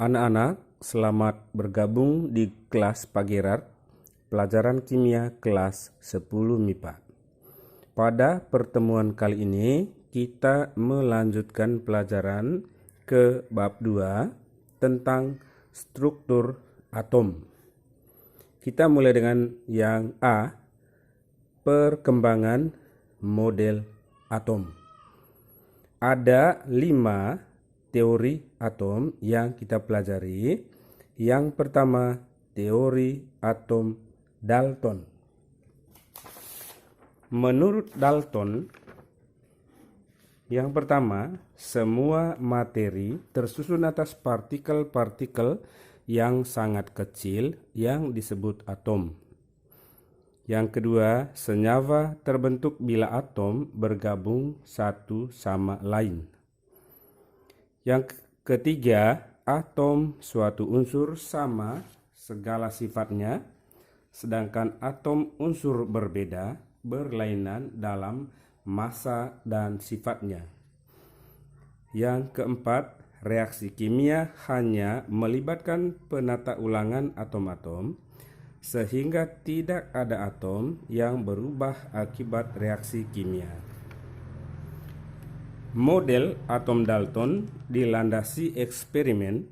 Anak-anak, selamat bergabung di kelas Pagerat, pelajaran kimia kelas 10 MIPA. Pada pertemuan kali ini, kita melanjutkan pelajaran ke bab 2 tentang struktur atom. Kita mulai dengan yang A, perkembangan model atom. Ada 5 teori atom yang kita pelajari. Yang pertama, teori atom Dalton. Menurut Dalton, yang pertama, semua materi tersusun atas partikel-partikel yang sangat kecil yang disebut atom. Yang kedua, senyawa terbentuk bila atom bergabung satu sama lain. Yang ketiga, atom suatu unsur sama segala sifatnya, sedangkan atom unsur berbeda, berlainan dalam massa dan sifatnya. Yang keempat, reaksi kimia hanya melibatkan penata ulangan atom-atom, sehingga tidak ada atom yang berubah akibat reaksi kimia. Model atom Dalton dilandasi eksperimen,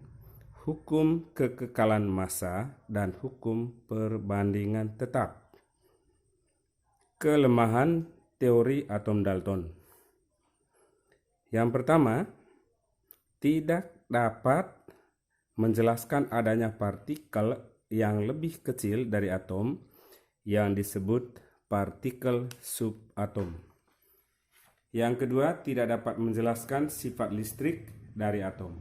hukum kekekalan massa, dan hukum perbandingan tetap. Kelemahan teori atom Dalton. Yang pertama, tidak dapat menjelaskan adanya partikel yang lebih kecil dari atom yang disebut partikel subatom. Yang kedua, tidak dapat menjelaskan sifat listrik dari atom.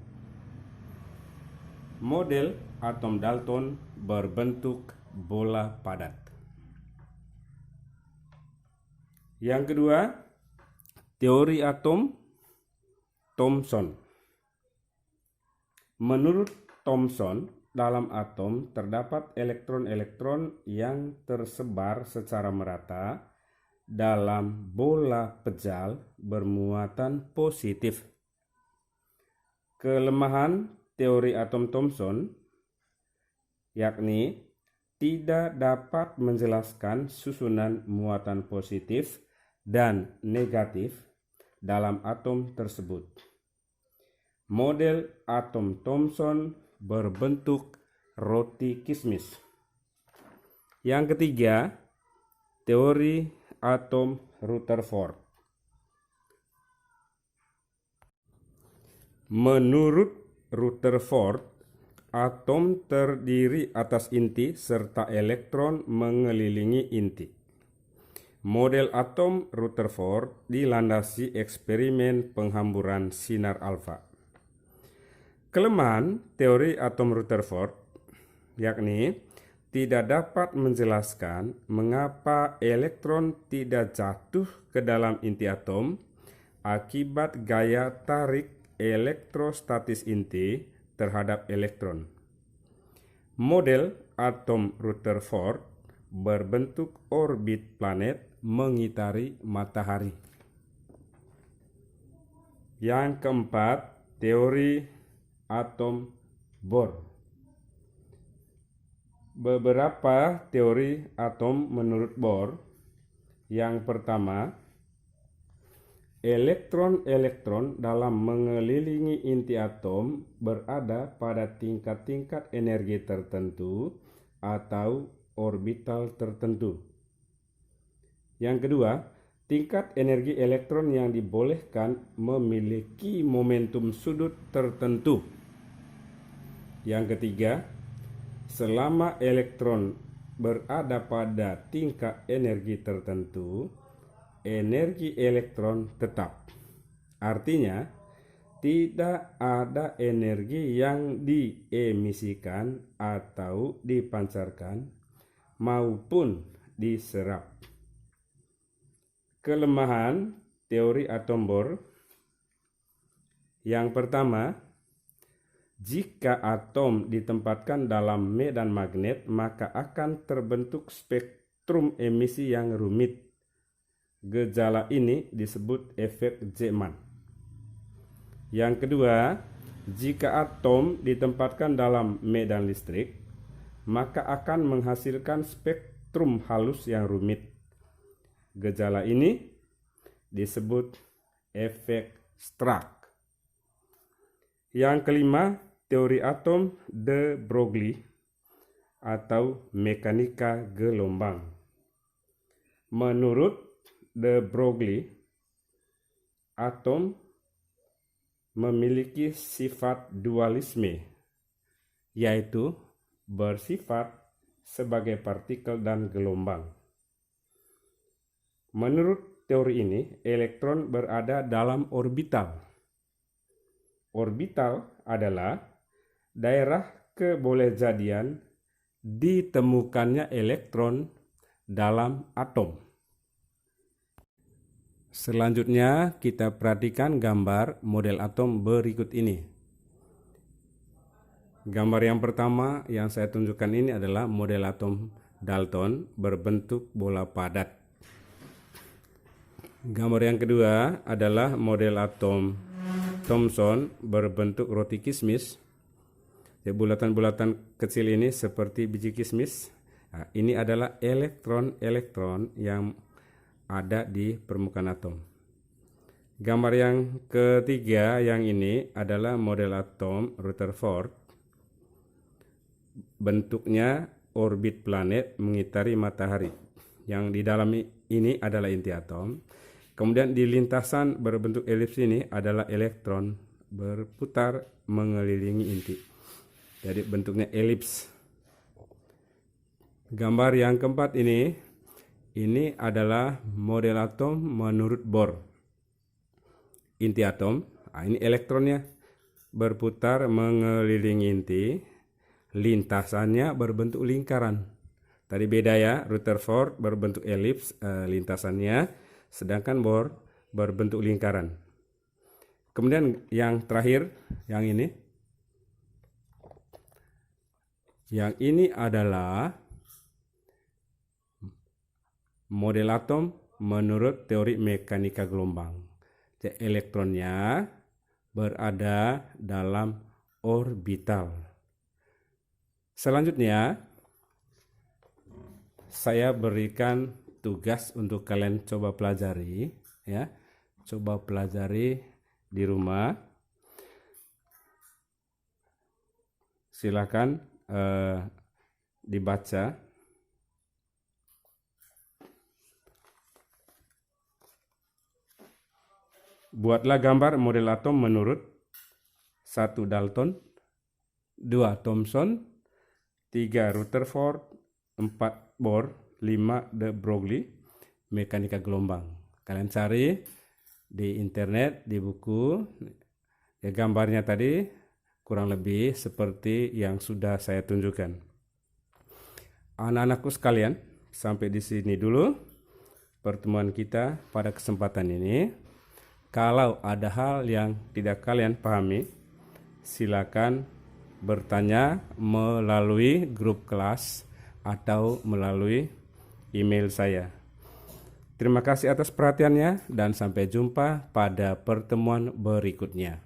Model atom Dalton berbentuk bola padat. Yang kedua, teori atom Thomson. Menurut Thomson, dalam atom terdapat elektron-elektron yang tersebar secara merata dalam bola pejal bermuatan positif. Kelemahan teori atom Thomson yakni tidak dapat menjelaskan susunan muatan positif dan negatif dalam atom tersebut. Model atom Thomson berbentuk roti kismis. Yang ketiga, teori atom Rutherford. Menurut Rutherford, atom terdiri atas inti serta elektron mengelilingi inti. Model atom Rutherford dilandasi eksperimen penghamburan sinar alfa. Kelemahan teori atom Rutherford yakni tidak dapat menjelaskan mengapa elektron tidak jatuh ke dalam inti atom akibat gaya tarik elektrostatis inti terhadap elektron. Model atom Rutherford berbentuk orbit planet mengitari matahari. Yang keempat, teori atom Bohr. Beberapa teori atom menurut Bohr. Yang pertama, elektron-elektron dalam mengelilingi inti atom berada pada tingkat-tingkat energi tertentu atau orbital tertentu. Yang kedua, tingkat energi elektron yang dibolehkan memiliki momentum sudut tertentu. Yang ketiga, selama elektron berada pada tingkat energi tertentu, energi elektron tetap. Artinya, tidak ada energi yang diemisikan atau dipancarkan maupun diserap. Kelemahan teori atom Bohr. Yang pertama, jika atom ditempatkan dalam medan magnet, maka akan terbentuk spektrum emisi yang rumit. Gejala ini disebut efek Zeeman. Yang kedua, Jika atom ditempatkan dalam medan listrik, maka akan menghasilkan spektrum halus yang rumit. Gejala ini disebut efek Stark. Yang kelima, teori atom de Broglie atau mekanika gelombang. Menurut de Broglie, atom memiliki sifat dualisme, yaitu bersifat sebagai partikel dan gelombang. Menurut teori ini, elektron berada dalam orbital. Orbital adalah daerah kebolehjadian ditemukannya elektron dalam atom. Selanjutnya kita perhatikan gambar model atom berikut ini. Gambar yang pertama yang saya tunjukkan ini adalah model atom Dalton berbentuk bola padat. Gambar yang kedua adalah model atom Thomson berbentuk roti kismis. Bulatan-bulatan kecil ini seperti biji kismis. Nah, ini adalah elektron-elektron yang ada di permukaan atom. Gambar yang ketiga yang ini adalah model atom Rutherford. Bentuknya orbit planet mengitari matahari. Yang di dalam ini adalah inti atom. Kemudian di lintasan berbentuk elips ini adalah elektron berputar mengelilingi inti. Jadi bentuknya elips. Gambar yang keempat ini adalah model atom menurut Bohr. Inti atom, ini elektronnya berputar mengelilingi inti, lintasannya berbentuk lingkaran. Tadi beda ya, Rutherford berbentuk elips lintasannya, sedangkan Bohr berbentuk lingkaran. Kemudian yang terakhir, yang ini adalah model atom menurut teori mekanika gelombang. Jadi elektronnya berada dalam orbital. Selanjutnya, saya berikan tugas untuk kalian coba pelajari, ya. Coba pelajari di rumah. Silakan dibaca. Buatlah gambar model atom menurut 1. Dalton, 2. Thomson, 3. Rutherford, 4. Bohr, 5. de Broglie, mekanika gelombang. Kalian cari di internet, di buku. Ya, gambarnya tadi kurang lebih seperti yang sudah saya tunjukkan. Anak-anakku sekalian, sampai di sini dulu pertemuan kita pada kesempatan ini. Kalau ada hal yang tidak kalian pahami, silakan bertanya melalui grup kelas atau melalui email saya. Terima kasih atas perhatiannya dan sampai jumpa pada pertemuan berikutnya.